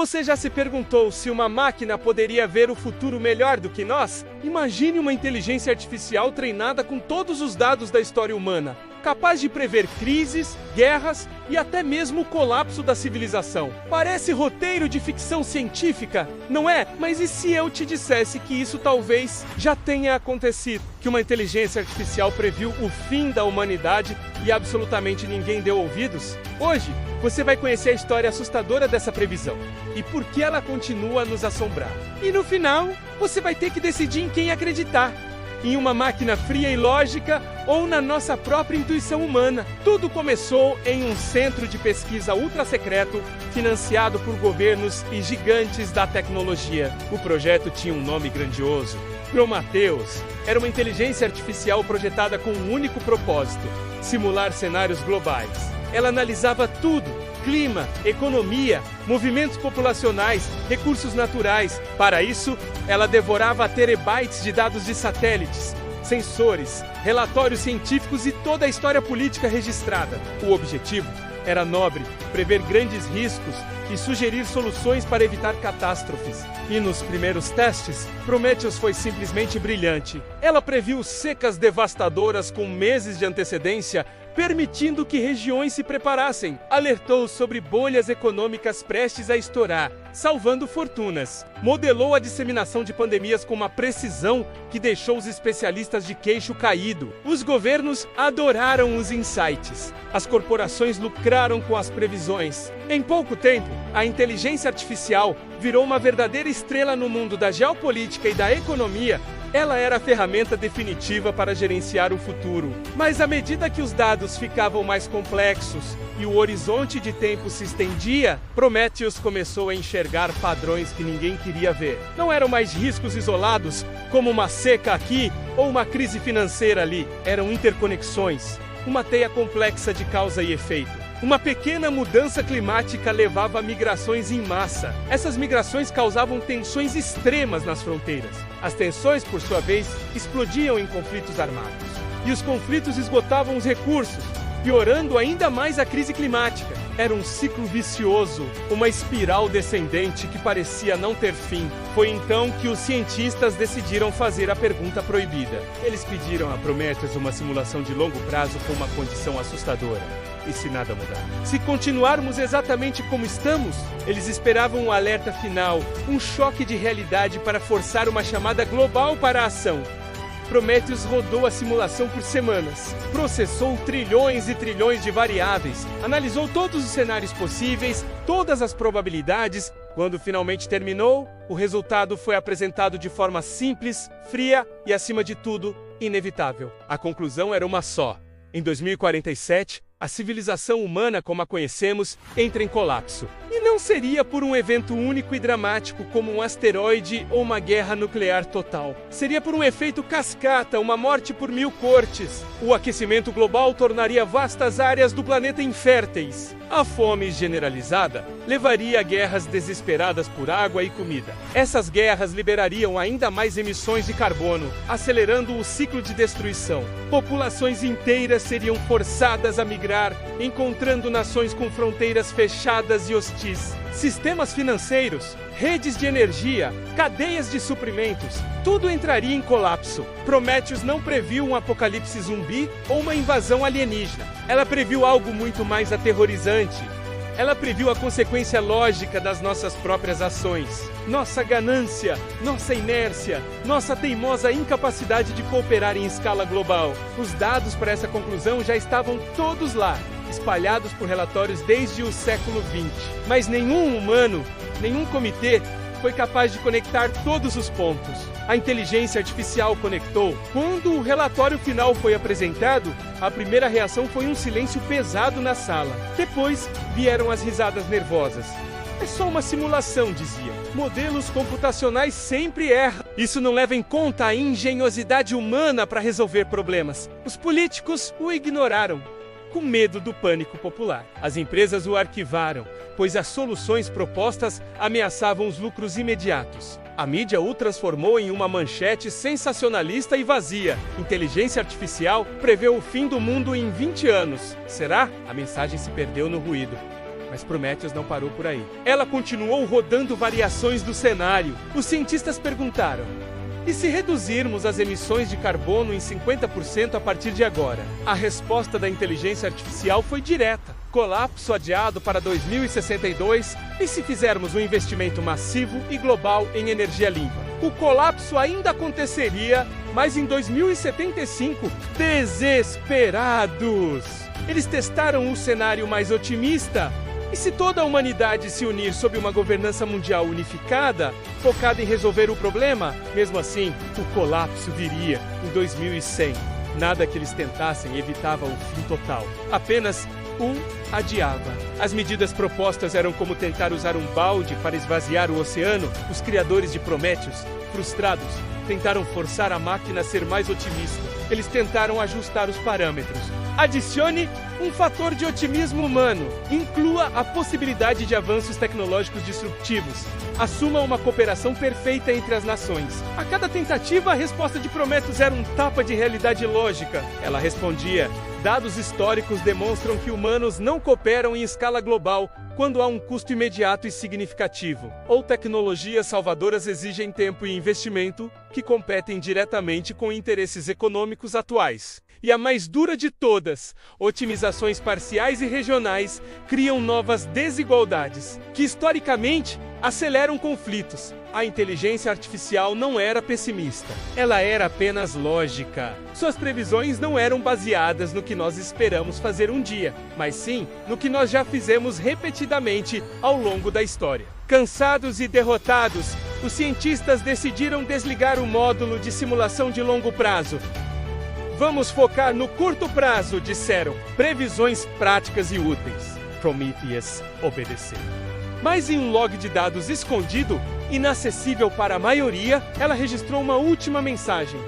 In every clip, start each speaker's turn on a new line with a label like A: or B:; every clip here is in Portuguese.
A: Você já se perguntou se uma máquina poderia ver o futuro melhor do que nós? Imagine uma inteligência artificial treinada com todos os dados da história humana, capaz de prever crises, guerras e até mesmo o colapso da civilização. Parece roteiro de ficção científica, não é? Mas e se eu te dissesse que isso talvez já tenha acontecido? Que uma inteligência artificial previu o fim da humanidade e absolutamente ninguém deu ouvidos? Hoje, você vai conhecer a história assustadora dessa previsão e por que ela continua a nos assombrar. E no final, você vai ter que decidir em quem acreditar. Em uma máquina fria e lógica ou na nossa própria intuição humana. Tudo começou em um centro de pesquisa ultra-secreto, financiado por governos e gigantes da tecnologia. O projeto tinha um nome grandioso: Prometheus. Era uma inteligência artificial projetada com um único propósito: simular cenários globais. Ela analisava tudo: clima, economia, movimentos populacionais, recursos naturais. Para isso, ela devorava terabytes de dados de satélites, sensores, relatórios científicos e toda a história política registrada. O objetivo era nobre: prever grandes riscos e sugerir soluções para evitar catástrofes. E nos primeiros testes, Prometheus foi simplesmente brilhante. Ela previu secas devastadoras com meses de antecedência, permitindo que regiões se preparassem. Alertou sobre bolhas econômicas prestes a estourar, salvando fortunas. Modelou a disseminação de pandemias com uma precisão que deixou os especialistas de queixo caído. Os governos adoraram os insights. As corporações lucraram com as previsões. Em pouco tempo, a inteligência artificial virou uma verdadeira estrela no mundo da geopolítica e da economia. Ela era a ferramenta definitiva para gerenciar o futuro. Mas à medida que os dados ficavam mais complexos e o horizonte de tempo se estendia, Prometheus começou a enxergar padrões que ninguém queria ver. Não eram mais riscos isolados, como uma seca aqui ou uma crise financeira ali. Eram interconexões, uma teia complexa de causa e efeito. Uma pequena mudança climática levava a migrações em massa. Essas migrações causavam tensões extremas nas fronteiras. As tensões, por sua vez, explodiam em conflitos armados. E os conflitos esgotavam os recursos, piorando ainda mais a crise climática. Era um ciclo vicioso, uma espiral descendente que parecia não ter fim. Foi então que os cientistas decidiram fazer a pergunta proibida. Eles pediram a Prometheus uma simulação de longo prazo com uma condição assustadora. E se nada mudar? Se continuarmos exatamente como estamos? Eles esperavam um alerta final, um choque de realidade para forçar uma chamada global para a ação. Prometheus rodou a simulação por semanas, processou trilhões e trilhões de variáveis, analisou todos os cenários possíveis, todas as probabilidades. Quando finalmente terminou, o resultado foi apresentado de forma simples, fria e, acima de tudo, inevitável. A conclusão era uma só: em 2047, a civilização humana como a conhecemos entra em colapso. E não seria por um evento único e dramático como um asteroide ou uma guerra nuclear total. Seria por um efeito cascata, uma morte por 1000 cortes. O aquecimento global tornaria vastas áreas do planeta inférteis. A fome generalizada levaria a guerras desesperadas por água e comida. Essas guerras liberariam ainda mais emissões de carbono, acelerando o ciclo de destruição. Populações inteiras seriam forçadas a migrar, encontrando nações com fronteiras fechadas e hostis. Sistemas financeiros, redes de energia, cadeias de suprimentos, tudo entraria em colapso. Prometheus não previu um apocalipse zumbi ou uma invasão alienígena. Ela previu algo muito mais aterrorizante. Ela previu a consequência lógica das nossas próprias ações. Nossa ganância, nossa inércia, nossa teimosa incapacidade de cooperar em escala global. Os dados para essa conclusão já estavam todos lá, espalhados por relatórios desde o século XX. Mas nenhum humano, nenhum comitê foi capaz de conectar todos os pontos. A inteligência artificial conectou. Quando o relatório final foi apresentado, a primeira reação foi um silêncio pesado na sala. Depois vieram as risadas nervosas. É só uma simulação, diziam. Modelos computacionais sempre erram. Isso não leva em conta a engenhosidade humana para resolver problemas. Os políticos o ignoraram, com medo do pânico popular. As empresas o arquivaram, pois as soluções propostas ameaçavam os lucros imediatos. A mídia o transformou em uma manchete sensacionalista e vazia. Inteligência artificial prevê o fim do mundo em 20 anos. Será? A mensagem se perdeu no ruído. Mas Prometheus não parou por aí. Ela continuou rodando variações do cenário. Os cientistas perguntaram: e se reduzirmos as emissões de carbono em 50% a partir de agora? A resposta da inteligência artificial foi direta: colapso adiado para 2062, e se fizermos um investimento massivo e global em energia limpa? O colapso ainda aconteceria, mas em 2075, desesperados, eles testaram o cenário mais otimista. E se toda a humanidade se unir sob uma governança mundial unificada, focada em resolver o problema, mesmo assim, o colapso viria em 2100. Nada que eles tentassem evitava o fim total. Apenas adiava. As medidas propostas eram como tentar usar um balde para esvaziar o oceano. Os criadores de Prometheus, frustrados, tentaram forçar a máquina a ser mais otimista. Eles tentaram ajustar os parâmetros. Adicione um fator de otimismo humano. Inclua a possibilidade de avanços tecnológicos disruptivos. Assuma uma cooperação perfeita entre as nações. A cada tentativa, a resposta de Prometheus era um tapa de realidade lógica. Ela respondia: dados históricos demonstram que humanos não cooperam em escala global quando há um custo imediato e significativo, ou tecnologias salvadoras exigem tempo e investimento que competem diretamente com interesses econômicos atuais. E a mais dura de todas, otimizações parciais e regionais criam novas desigualdades, que historicamente aceleram conflitos. A inteligência artificial não era pessimista, ela era apenas lógica. Suas previsões não eram baseadas no que nós esperamos fazer um dia, mas sim no que nós já fizemos repetidamente ao longo da história. Cansados e derrotados, os cientistas decidiram desligar o módulo de simulação de longo prazo. Vamos focar no curto prazo, disseram. Previsões práticas e úteis. Prometheus obedeceu. Mas em um log de dados escondido, inacessível para a maioria, ela registrou uma última mensagem.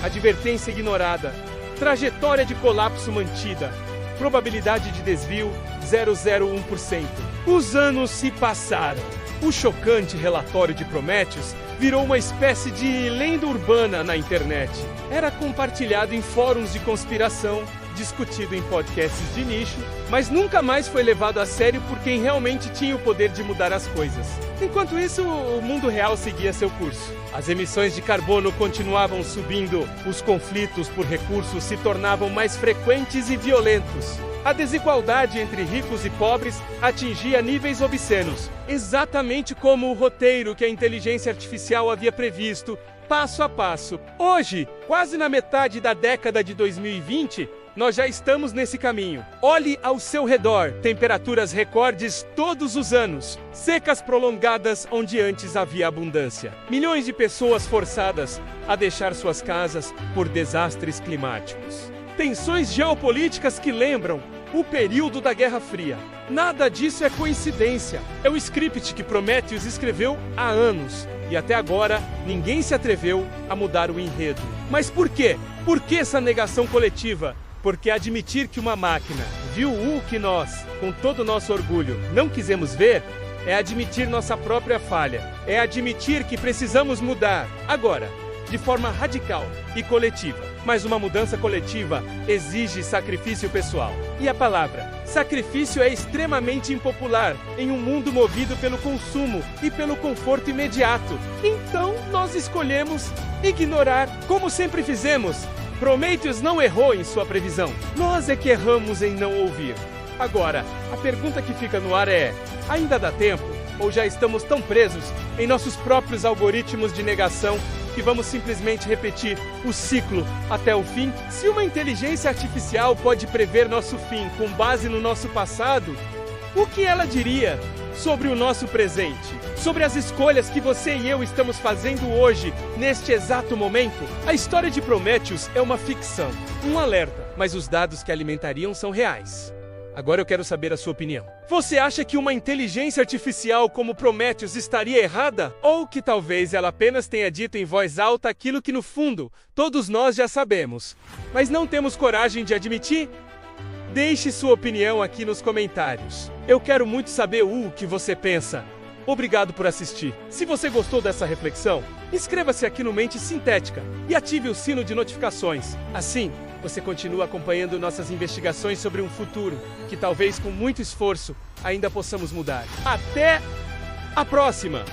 A: Advertência ignorada. Trajetória de colapso mantida. Probabilidade de desvio 0,01%. Os anos se passaram. O chocante relatório de Prometheus virou uma espécie de lenda urbana na internet. Era compartilhado em fóruns de conspiração, discutido em podcasts de nicho, mas nunca mais foi levado a sério por quem realmente tinha o poder de mudar as coisas. Enquanto isso, o mundo real seguia seu curso. As emissões de carbono continuavam subindo, os conflitos por recursos se tornavam mais frequentes e violentos. A desigualdade entre ricos e pobres atingia níveis obscenos, exatamente como o roteiro que a inteligência artificial havia previsto, passo a passo. Hoje, quase na metade da década de 2020, nós já estamos nesse caminho. Olhe ao seu redor, temperaturas recordes todos os anos, secas prolongadas onde antes havia abundância. Milhões de pessoas forçadas a deixar suas casas por desastres climáticos. Tensões geopolíticas que lembram o período da Guerra Fria. Nada disso é coincidência. É o script que Prometheus escreveu há anos. E até agora, ninguém se atreveu a mudar o enredo. Mas por quê? Por que essa negação coletiva? Porque admitir que uma máquina viu o que nós, com todo o nosso orgulho, não quisemos ver, é admitir nossa própria falha. É admitir que precisamos mudar. Agora, de forma radical e coletiva. Mas uma mudança coletiva exige sacrifício pessoal. E a palavra sacrifício é extremamente impopular em um mundo movido pelo consumo e pelo conforto imediato. Então, nós escolhemos ignorar, como sempre fizemos. Prometheus não errou em sua previsão. Nós é que erramos em não ouvir. Agora, a pergunta que fica no ar é: ainda dá tempo? Ou já estamos tão presos em nossos próprios algoritmos de negação que vamos simplesmente repetir o ciclo até o fim? Se uma inteligência artificial pode prever nosso fim com base no nosso passado, o que ela diria sobre o nosso presente? Sobre as escolhas que você e eu estamos fazendo hoje, neste exato momento? A história de Prometheus é uma ficção, um alerta, mas os dados que alimentariam são reais. Agora eu quero saber a sua opinião. Você acha que uma inteligência artificial como Prometheus estaria errada? Ou que talvez ela apenas tenha dito em voz alta aquilo que no fundo todos nós já sabemos, mas não temos coragem de admitir? Deixe sua opinião aqui nos comentários. Eu quero muito saber o que você pensa. Obrigado por assistir. Se você gostou dessa reflexão, inscreva-se aqui no Mente Sintética e ative o sino de notificações. Assim, você continua acompanhando nossas investigações sobre um futuro que talvez com muito esforço ainda possamos mudar. Até a próxima!